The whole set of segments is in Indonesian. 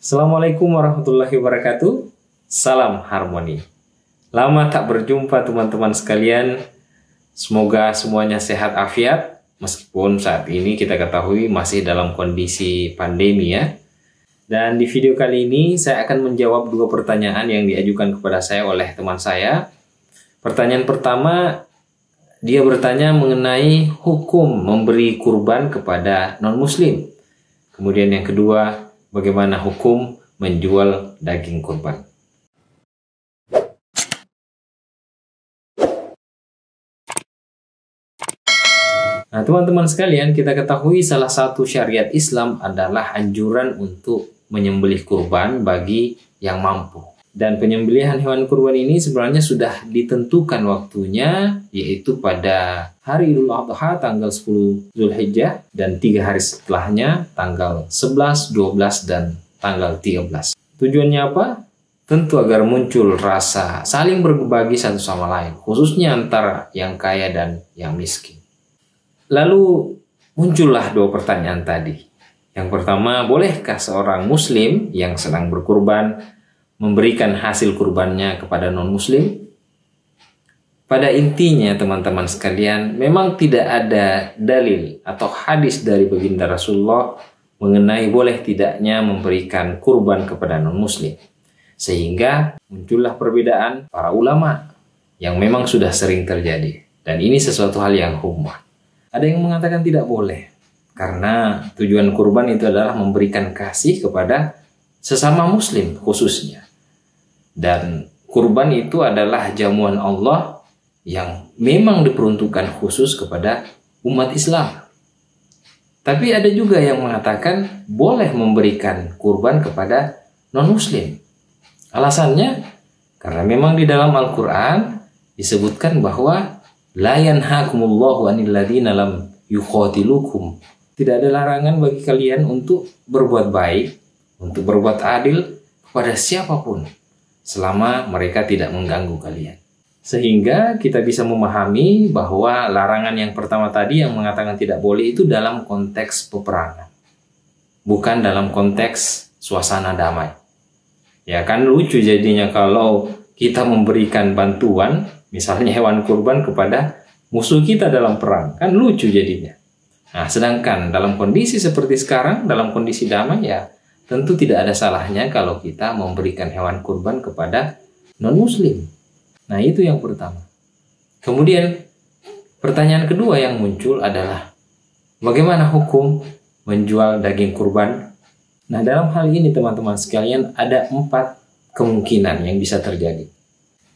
Assalamualaikum warahmatullahi wabarakatuh. Salam harmoni. Lama tak berjumpa teman-teman sekalian. Semoga semuanya sehat afiat. Meskipun saat ini kita ketahui masih dalam kondisi pandemi ya. Dan di video kali ini saya akan menjawab dua pertanyaan yang diajukan kepada saya oleh teman saya. Pertanyaan pertama, dia bertanya mengenai hukum memberi kurban kepada non-muslim. Kemudian yang kedua, bagaimana hukum menjual daging kurban. Nah, teman-teman sekalian, kita ketahui salah satu syariat Islam adalah anjuran untuk menyembelih kurban bagi yang mampu. Dan penyembelihan hewan kurban ini sebenarnya sudah ditentukan waktunya, yaitu pada hari Idul Adha tanggal 10 Zulhijjah dan 3 hari setelahnya tanggal 11, 12, dan tanggal 13. Tujuannya apa? Tentu agar muncul rasa saling berbagi satu sama lain, khususnya antara yang kaya dan yang miskin. Lalu muncullah dua pertanyaan tadi. Yang pertama, bolehkah seorang muslim yang sedang berkurban memberikan hasil kurbannya kepada non-muslim? Pada intinya teman-teman sekalian, memang tidak ada dalil atau hadis dari baginda Rasulullah mengenai boleh tidaknya memberikan kurban kepada non-muslim. Sehingga muncullah perbedaan para ulama yang memang sudah sering terjadi. Dan ini sesuatu hal yang humah. Ada yang mengatakan tidak boleh, karena tujuan kurban itu adalah memberikan kasih kepada sesama muslim khususnya. Dan kurban itu adalah jamuan Allah yang memang diperuntukkan khusus kepada umat Islam. Tapi ada juga yang mengatakan boleh memberikan kurban kepada non-muslim. Alasannya, karena memang di dalam Al-Quran disebutkan bahwa la yanhakumullahu anil ladzina lam yuqatilukum. Tidak ada larangan bagi kalian untuk berbuat baik, untuk berbuat adil kepada siapapun, selama mereka tidak mengganggu kalian. Sehingga kita bisa memahami bahwa larangan yang pertama tadi yang mengatakan tidak boleh itu dalam konteks peperangan, bukan dalam konteks suasana damai. Ya kan lucu jadinya kalau kita memberikan bantuan, misalnya hewan kurban kepada musuh kita dalam perang, kan lucu jadinya. Nah, sedangkan dalam kondisi seperti sekarang, dalam kondisi damai ya tentu tidak ada salahnya kalau kita memberikan hewan kurban kepada non-muslim. Nah, itu yang pertama. Kemudian, pertanyaan kedua yang muncul adalah, bagaimana hukum menjual daging kurban? Nah, dalam hal ini teman-teman sekalian, ada 4 kemungkinan yang bisa terjadi.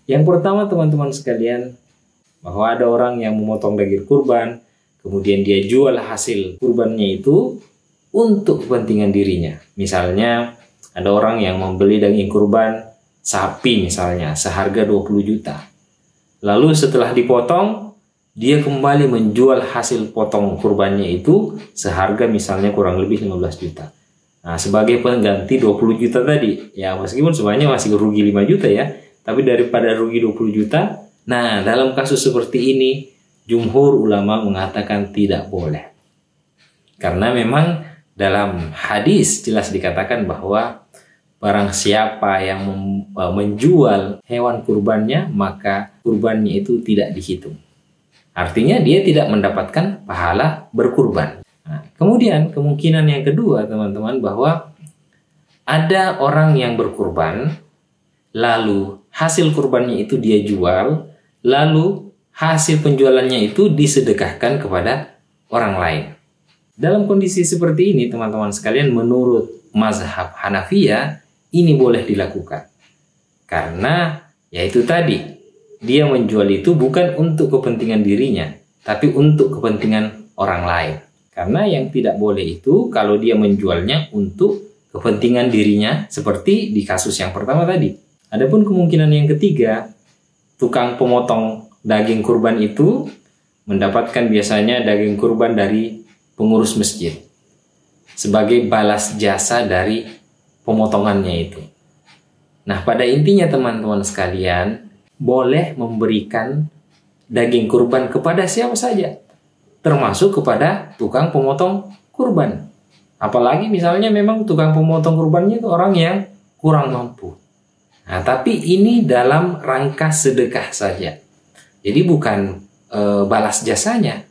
Yang pertama teman-teman sekalian, bahwa ada orang yang memotong daging kurban, kemudian dia jual hasil kurbannya itu untuk kepentingan dirinya. Misalnya ada orang yang membeli daging kurban sapi misalnya seharga 20 juta. Lalu setelah dipotong, dia kembali menjual hasil potong kurbannya itu seharga misalnya kurang lebih 15 juta. Nah, sebagai pengganti 20 juta tadi, ya meskipun sebenarnya masih rugi 5 juta ya, tapi daripada rugi 20 juta, nah dalam kasus seperti ini, jumhur ulama mengatakan tidak boleh. Karena memang dalam hadis jelas dikatakan bahwa barang siapa yang menjual hewan kurbannya, maka kurbannya itu tidak dihitung. Artinya dia tidak mendapatkan pahala berkurban. Nah, kemudian kemungkinan yang kedua teman-teman, bahwa ada orang yang berkurban, lalu hasil kurbannya itu dia jual, lalu hasil penjualannya itu disedekahkan kepada orang lain. Dalam kondisi seperti ini teman-teman sekalian, menurut mazhab Hanafiyah ini boleh dilakukan. Karena yaitu tadi, dia menjual itu bukan untuk kepentingan dirinya, tapi untuk kepentingan orang lain. Karena yang tidak boleh itu kalau dia menjualnya untuk kepentingan dirinya, seperti di kasus yang pertama tadi. Adapun kemungkinan yang ketiga, tukang pemotong daging kurban itu mendapatkan biasanya daging kurban dari pengurus masjid sebagai balas jasa dari pemotongannya itu. Nah, pada intinya teman-teman sekalian, boleh memberikan daging kurban kepada siapa saja, termasuk kepada tukang pemotong kurban. Apalagi misalnya memang tukang pemotong kurbannya itu orang yang kurang mampu. Nah, tapi ini dalam rangka sedekah saja. Jadi bukan balas jasanya.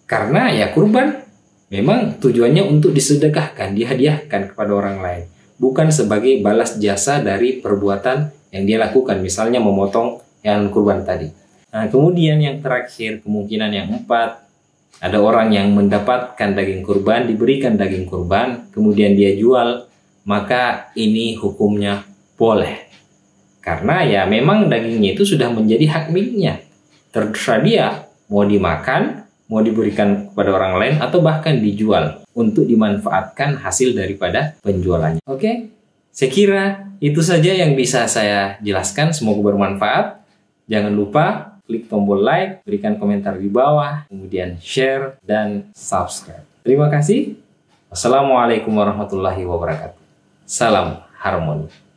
Karena ya kurban memang tujuannya untuk disedekahkan, dihadiahkan kepada orang lain. Bukan sebagai balas jasa dari perbuatan yang dia lakukan. Misalnya memotong hewan kurban tadi. Nah, kemudian yang terakhir, kemungkinan yang 4. Ada orang yang mendapatkan daging kurban, diberikan daging kurban, kemudian dia jual, maka ini hukumnya boleh. Karena ya memang dagingnya itu sudah menjadi hak miliknya. Terserah dia mau dimakan, mau diberikan kepada orang lain, atau bahkan dijual untuk dimanfaatkan hasil daripada penjualannya. Oke, saya kira itu saja yang bisa saya jelaskan. Semoga bermanfaat. Jangan lupa klik tombol like, berikan komentar di bawah, kemudian share dan subscribe. Terima kasih. Wassalamualaikum warahmatullahi wabarakatuh. Salam harmoni.